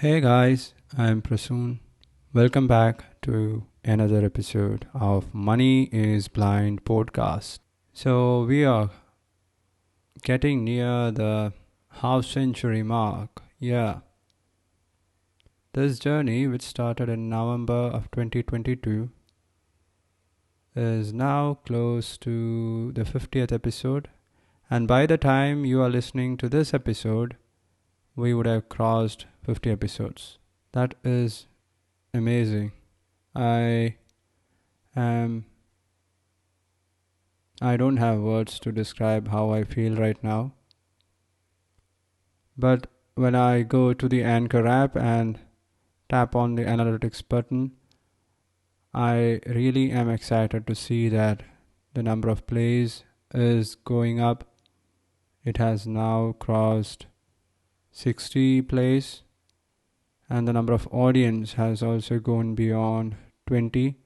Hey guys, I'm Prasoon. Welcome back to another episode of Money is Blind podcast. So, we are getting near the half century mark. Yeah, this journey, which started in November of 2022, is now close to the 50th episode. And by the time you are listening to this episode, we would have crossed 50 episodes. That is amazing. I am I don't have words to describe how I feel right now. But when I go to the Anchor app and tap on the analytics button, I really am excited to see that the number of plays is going up. It has now crossed 60 plays, and the number of audience has also gone beyond 20.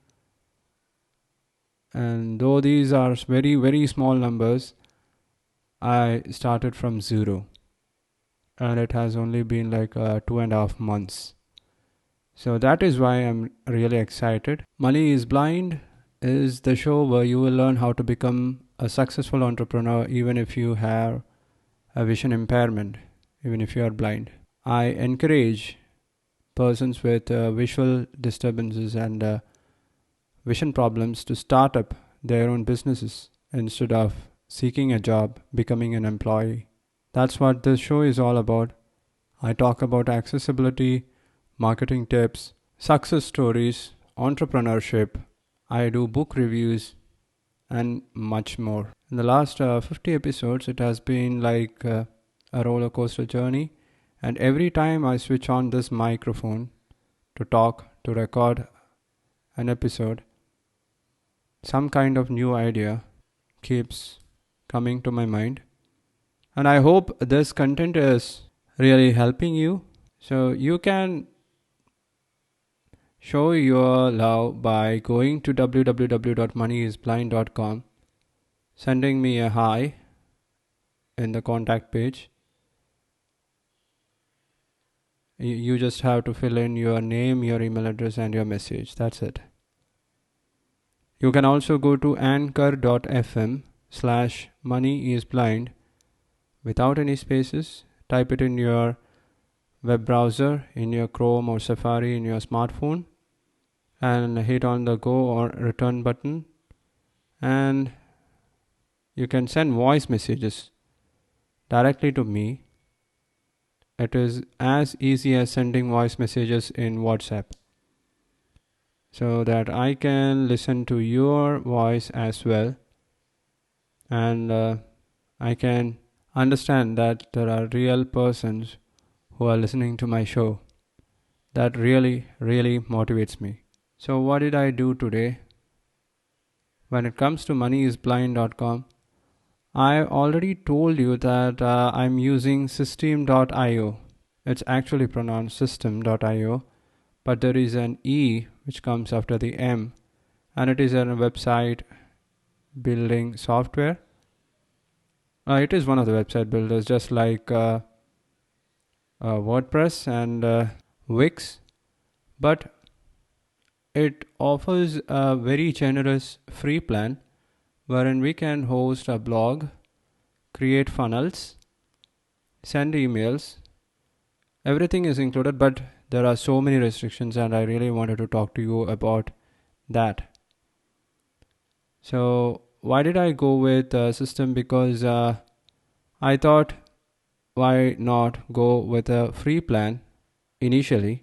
And though these are very, very small numbers, I started from zero and it has only been like 2.5 months. So that is why I'm really excited. Money is Blind is the show where you will learn how to become a successful entrepreneur even if you have a vision impairment, even if you are blind. I encourage persons with visual disturbances and vision problems to start up their own businesses instead of seeking a job, becoming an employee. That's what this show is all about. I talk about accessibility, marketing tips, success stories, entrepreneurship. I do book reviews and much more. In the last 50 episodes, it has been like a roller coaster journey. And every time I switch on this microphone to talk, to record an episode, some kind of new idea keeps coming to my mind. And I hope this content is really helping you. So you can show your love by going to www.moneyisblind.com, sending me a hi in the contact page. You just have to fill in your name, your email address, and your message. That's it. You can also go to anchor.fm/moneyisblind without any spaces. Type it in your web browser, in your Chrome or Safari in your smartphone, and hit on the go or return button, and you can send voice messages directly to me. It is as easy as sending voice messages in WhatsApp, so that I can listen to your voice as well, and I can understand that there are real persons who are listening to my show. That really, really motivates me. So what did I do today? When it comes to moneyisblind.com, I already told you that I'm using Systeme.io. It's actually pronounced System.io, but there is an E which comes after the M, and it is a website building software. It is one of the website builders, just like WordPress and Wix, but it offers a very generous free plan wherein we can host a blog, create funnels, send emails. Everything is included, but there are so many restrictions, and I really wanted to talk to you about that. So why did I go with System? Because I thought, why not go with a free plan initially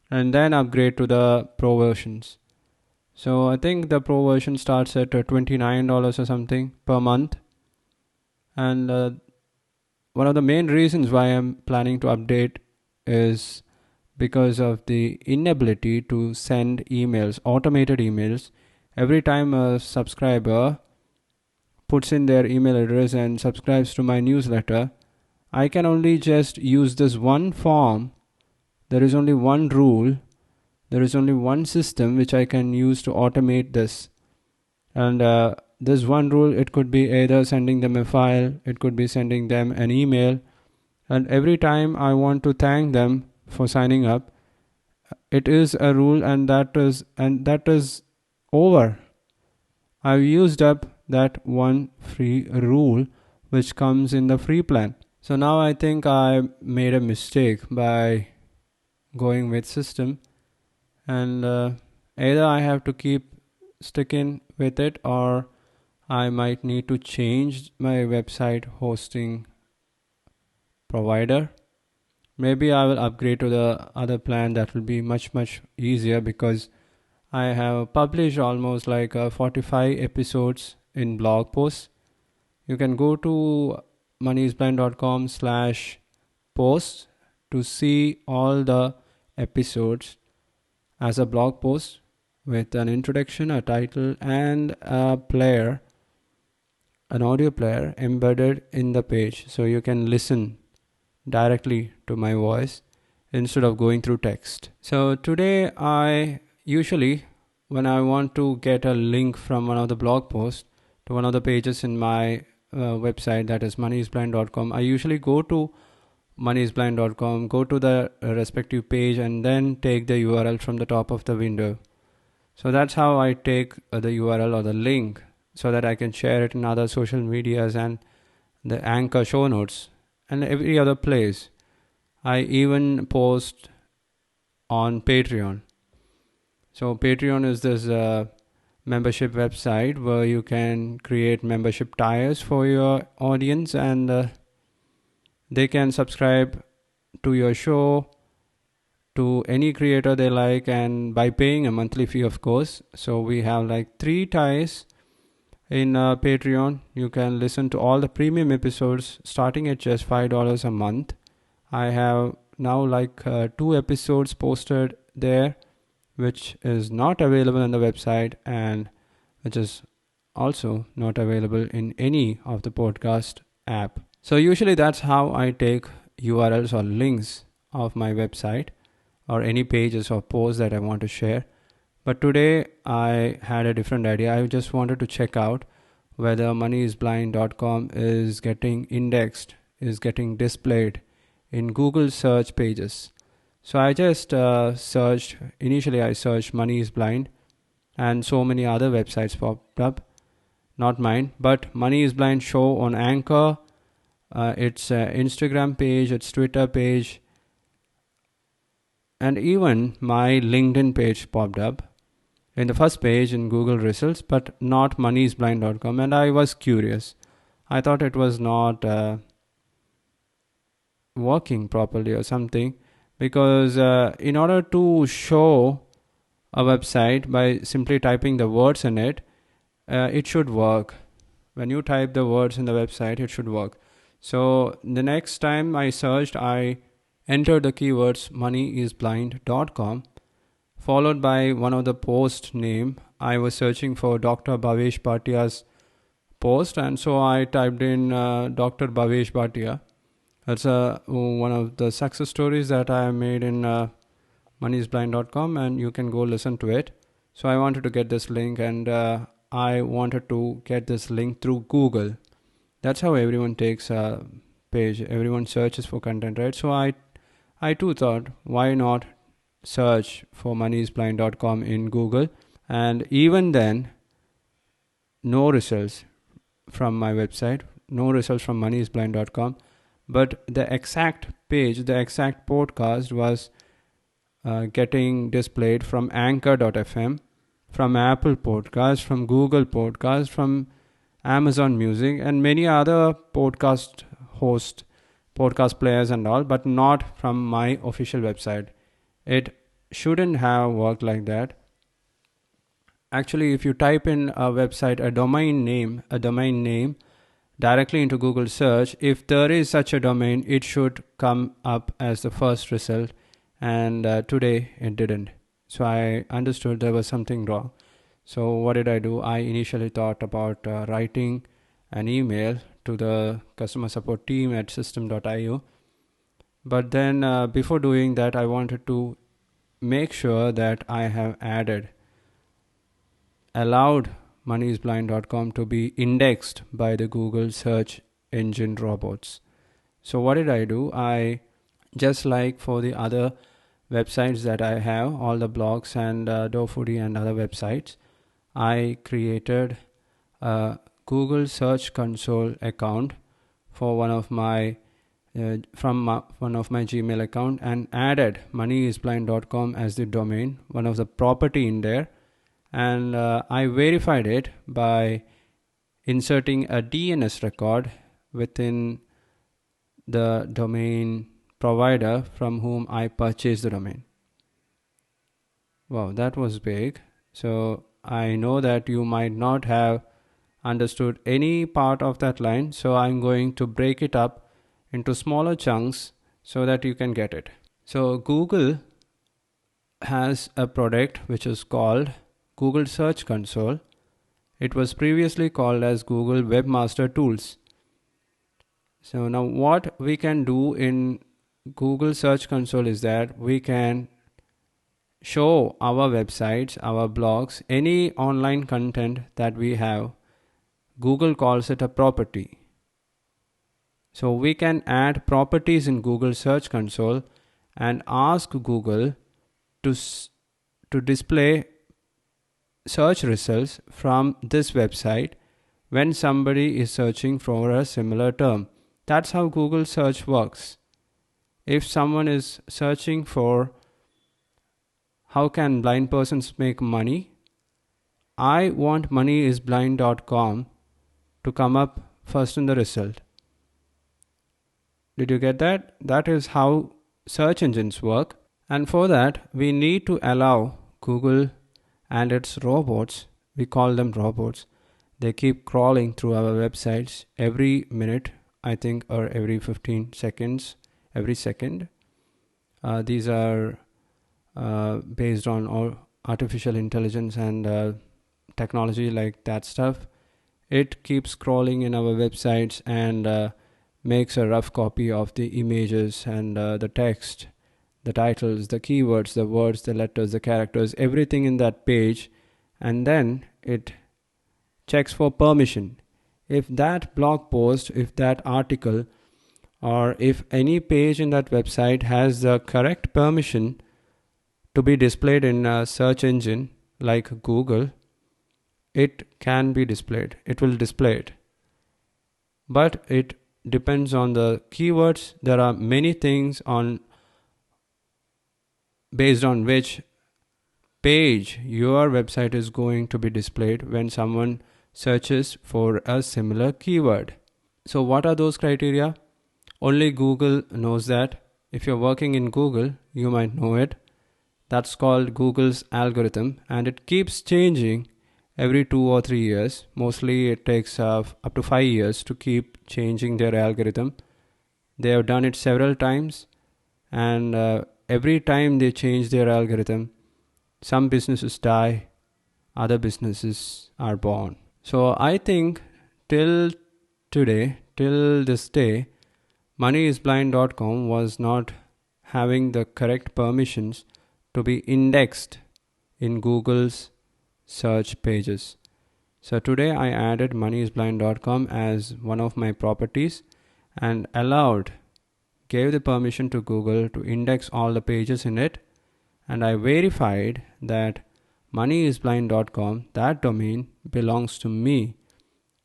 and then upgrade to the pro versions. So I think the pro version starts at $29 or something per month. And one of the main reasons why I'm planning to update is because of the inability to send emails, automated emails. Every time a subscriber puts in their email address and subscribes to my newsletter, I can only just use this one form. There is only one rule. There is only one system which I can use to automate this. And this one rule, it could be either sending them a file, it could be sending them an email. And every time I want to thank them for signing up. It is a rule, and that is over. I've used up that one free rule which comes in the free plan. So now I think I made a mistake by going with System, and either I have to keep sticking with it, or I might need to change my website hosting provider. Maybe I will upgrade to the other plan. That will be much easier, because I have published almost like 45 episodes in blog posts. You can go to moneyisblind.com/posts to see all the episodes as a blog post with an introduction, a title, and a player, an audio player embedded in the page, so you can listen directly to my voice instead of going through text. So today, I usually, when I want to get a link from one of the blog posts to one of the pages in my website, that is moneyisblind.com, I usually go to moneyisblind.com, go to the respective page, and then take the URL from the top of the window. So that's how I take the URL or the link, so that I can share it in other social medias and the Anchor show notes and every other place. I even post on Patreon. So Patreon is this membership website where you can create membership tiers for your audience, and they can subscribe to your show, to any creator they like, and by paying a monthly fee, of course. So we have like 3 tiers in Patreon. You can listen to all the premium episodes starting at just $5 a month. I have now like 2 episodes posted there, which is not available on the website, and which is also not available in any of the podcast app. So usually that's how I take URLs or links of my website or any pages or posts that I want to share. But today I had a different idea. I just wanted to check out whether moneyisblind.com is getting indexed, is getting displayed in Google search pages. So I just searched, initially I searched Money is Blind, and so many other websites popped up. Not mine, but Money is Blind show on Anchor, its Instagram page, its Twitter page, and even my LinkedIn page popped up in the first page in Google results, but not moneyisblind.com. And I was curious. I thought it was not working properly or something, because in order to show a website by simply typing the words in it, it should work. When you type the words in the website, it should work. So the next time I searched, I entered the keywords moneyisblind.com, followed by one of the post name. I was searching for Dr. Bhavesh Bhatia's post, and so I typed in Dr. Bhavesh Bhatia. That's one of the success stories that I made in moneyisblind.com, and you can go listen to it. So I wanted to get this link, and I wanted to get this link through Google. That's how everyone takes a page. Everyone searches for content, right? So I too thought, why not search for moneyisblind.com in Google? And even then, no results from my website, no results from moneyisblind.com. But the exact page, the exact podcast was getting displayed from Anchor.fm, from Apple Podcasts, from Google Podcasts, from Amazon Music, and many other podcast hosts, podcast players and all, but not from my official website. It shouldn't have worked like that. Actually, if you type in a website, a domain name directly into Google search, if there is such a domain, it should come up as the first result, and today it didn't. So I understood there was something wrong. So what did I do? I initially thought about writing an email to the customer support team at Systeme.io, but then before doing that, I wanted to make sure that I have allowed moneyisblind.com to be indexed by the Google search engine robots. So what did I do? I Just like for the other websites that I have, all the blogs and DoFoodie and other websites, I created a Google Search Console account for one of my one of my Gmail account, and added moneyisblind.com as the domain, one of the property in there, and I verified it by inserting a DNS record within the domain provider from whom I purchased the domain. Wow, that was big. So I know that you might not have understood any part of that line, so I'm going to break it up into smaller chunks so that you can get it. So Google has a product which is called Google Search Console. It was previously called as Google Webmaster Tools. So now what we can do in Google Search Console is that we can show our websites, our blogs, any online content that we have. Google calls it a property. So we can add properties in Google Search Console and ask Google to display search results from this website when somebody is searching for a similar term. That's how Google search works. If someone is searching for how can blind persons make money, I want moneyisblind.com to come up first in the result. Did you get that? That is how search engines work. And for that, we need to allow Google and its robots, we call them robots, they keep crawling through our websites every minute, I think, or every 15 seconds, every second. These are based on artificial intelligence and technology like that stuff. It keeps crawling in our websites and makes a rough copy of the images and the text, the titles, the keywords, the words, the letters, the characters, everything in that page, and then it checks for permission. If that blog post, if that article, or if any page in that website has the correct permission to be displayed in a search engine like Google, it can be displayed. It will display it. But it depends on the keywords. There are many things based on which page your website is going to be displayed when someone searches for a similar keyword. So what are those criteria? Only Google knows that. If you're working in Google, you might know it. That's called Google's algorithm, and it keeps changing every 2 or 3 years. Mostly it takes up to 5 years to keep changing their algorithm. They have done it several times, and every time they change their algorithm, some businesses die, other businesses are born. So I think till today, till this day, moneyisblind.com was not having the correct permissions to be indexed in Google's search pages. So today I added moneyisblind.com as one of my properties and gave the permission to Google to index all the pages in it, and I verified that moneyisblind.com, that domain, belongs to me.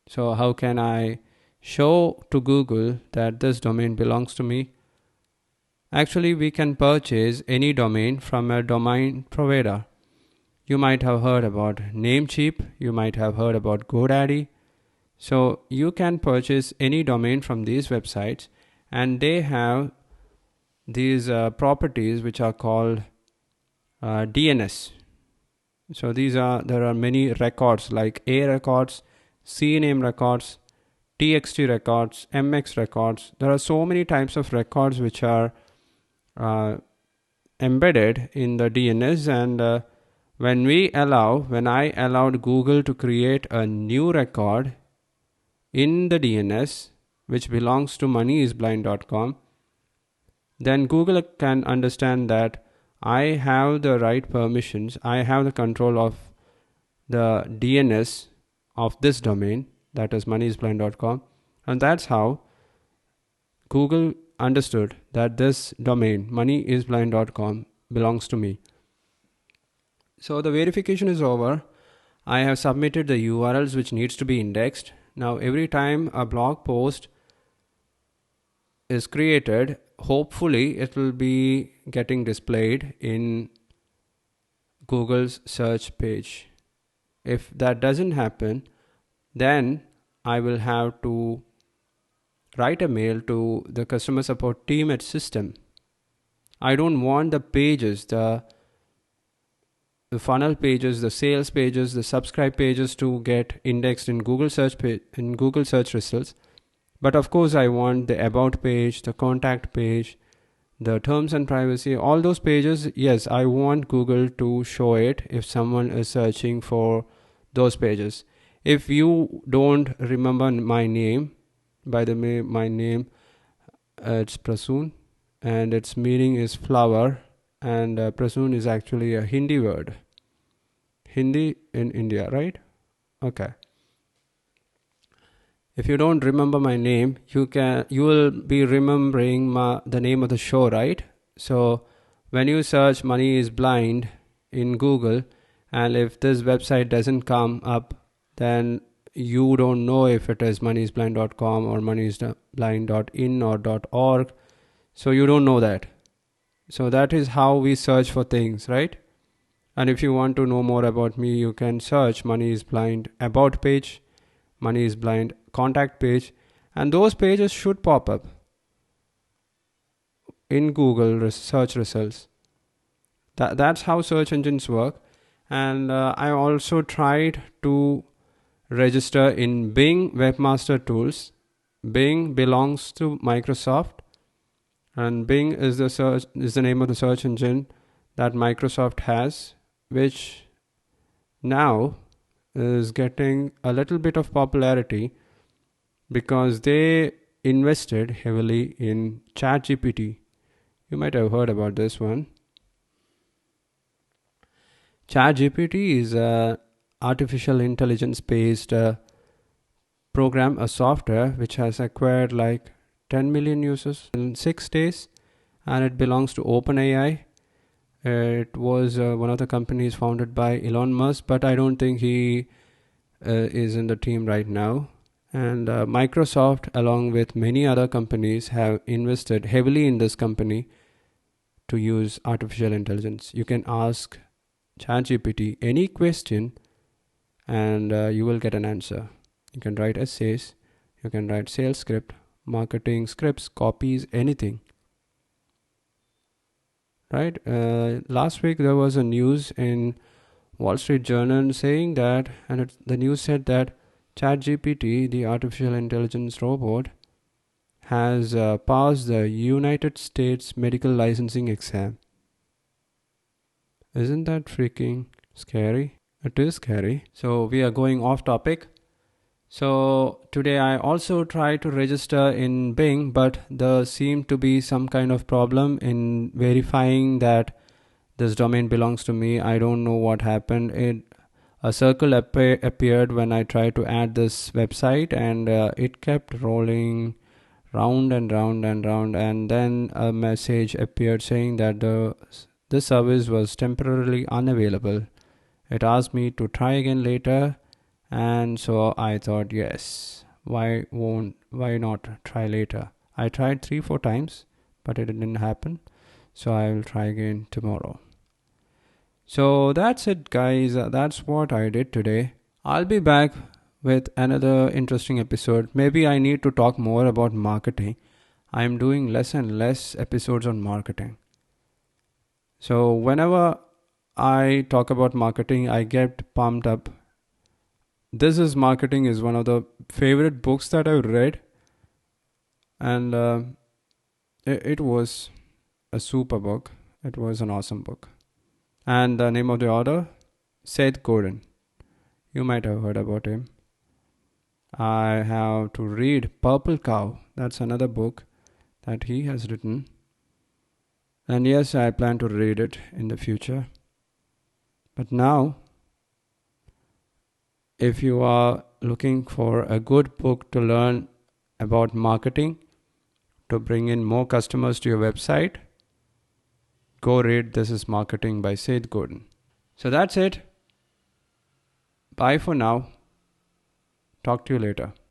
So how can I show to Google that this domain belongs to me? Actually, we can purchase any domain from a domain provider. You might have heard about Namecheap, you might have heard about GoDaddy. So you can purchase any domain from these websites, and they have these properties which are called DNS. So there are many records like A records, CNAME records, TXT records, MX records. There are so many types of records which are embedded in the DNS, and when I allowed Google to create a new record in the DNS which belongs to moneyisblind.com, then Google can understand that I have the right permissions, I have the control of the DNS of this domain, that is moneyisblind.com, and that's how Google understood that this domain moneyisblind.com belongs to me. So the verification is over. I have submitted the URLs which needs to be indexed. Now every time a blog post is created, hopefully it will be getting displayed in Google's search page. If that doesn't happen, then I will have to write a mail to the customer support team at Systeme. I don't want the pages, the funnel pages, the sales pages, the subscribe pages to get indexed in Google search results. But of course, I want the about page, the contact page, the terms and privacy, all those pages. Yes, I want Google to show it if someone is searching for those pages. If you don't remember my name, by the way, my name, it's Prasoon, and its meaning is flower, and Prasoon is actually a Hindi word. Hindi in India, right? Okay. If you don't remember my name, you will be remembering the name of the show, right? So when you search Money is Blind in Google, and if this website doesn't come up, then you don't know if it is moneyisblind.com or moneyisblind.in or .org. So you don't know that. So that is how we search for things, right? And if you want to know more about me, you can search Money is Blind about page, Money is Blind contact page, and those pages should pop up in Google search results. That's how search engines work. And I also tried to register in Bing Webmaster Tools. Bing belongs to Microsoft, and Bing is the name of the search engine that Microsoft has, which now is getting a little bit of popularity because they invested heavily in ChatGPT. You might have heard about this one. ChatGPT is a artificial intelligence based program, a software which has acquired like 10 million users in 6 days, and it belongs to OpenAI. It was one of the companies founded by Elon Musk, but I don't think he is in the team right now. And Microsoft, along with many other companies, have invested heavily in this company to use artificial intelligence. You can ask ChatGPT any question and you will get an answer. You can write essays, you can write sales script, marketing scripts, copies, anything. Right? Last week there was a news in Wall Street Journal saying that, and the news said that ChatGPT, the artificial intelligence robot, has passed the United States medical licensing exam. Isn't that freaking scary? It is scary. So we are going off topic. So today I also tried to register in Bing, but there seemed to be some kind of problem in verifying that this domain belongs to me. I don't know what happened. A circle appeared when I tried to add this website, and it kept rolling round and round and round, and then a message appeared saying that this service was temporarily unavailable. It asked me to try again later, and so I thought, yes, why not try later? I tried 3-4 times, but it didn't happen, so I will try again tomorrow. So that's it, guys. That's what I did today. I'll be back with another interesting episode. Maybe I need to talk more about marketing. I'm doing less and less episodes on marketing. So whenever I talk about marketing, I get pumped up. This is Marketing is one of the favorite books that I've read, and it was a super book. It was an awesome book. And the name of the author, Seth Godin. You might have heard about him. I have to read Purple Cow. That's another book that he has written. And yes, I plan to read it in the future. But now, if you are looking for a good book to learn about marketing, to bring in more customers to your website, go read This is Marketing by Seth Godin. So that's it. Bye for now. Talk to you later.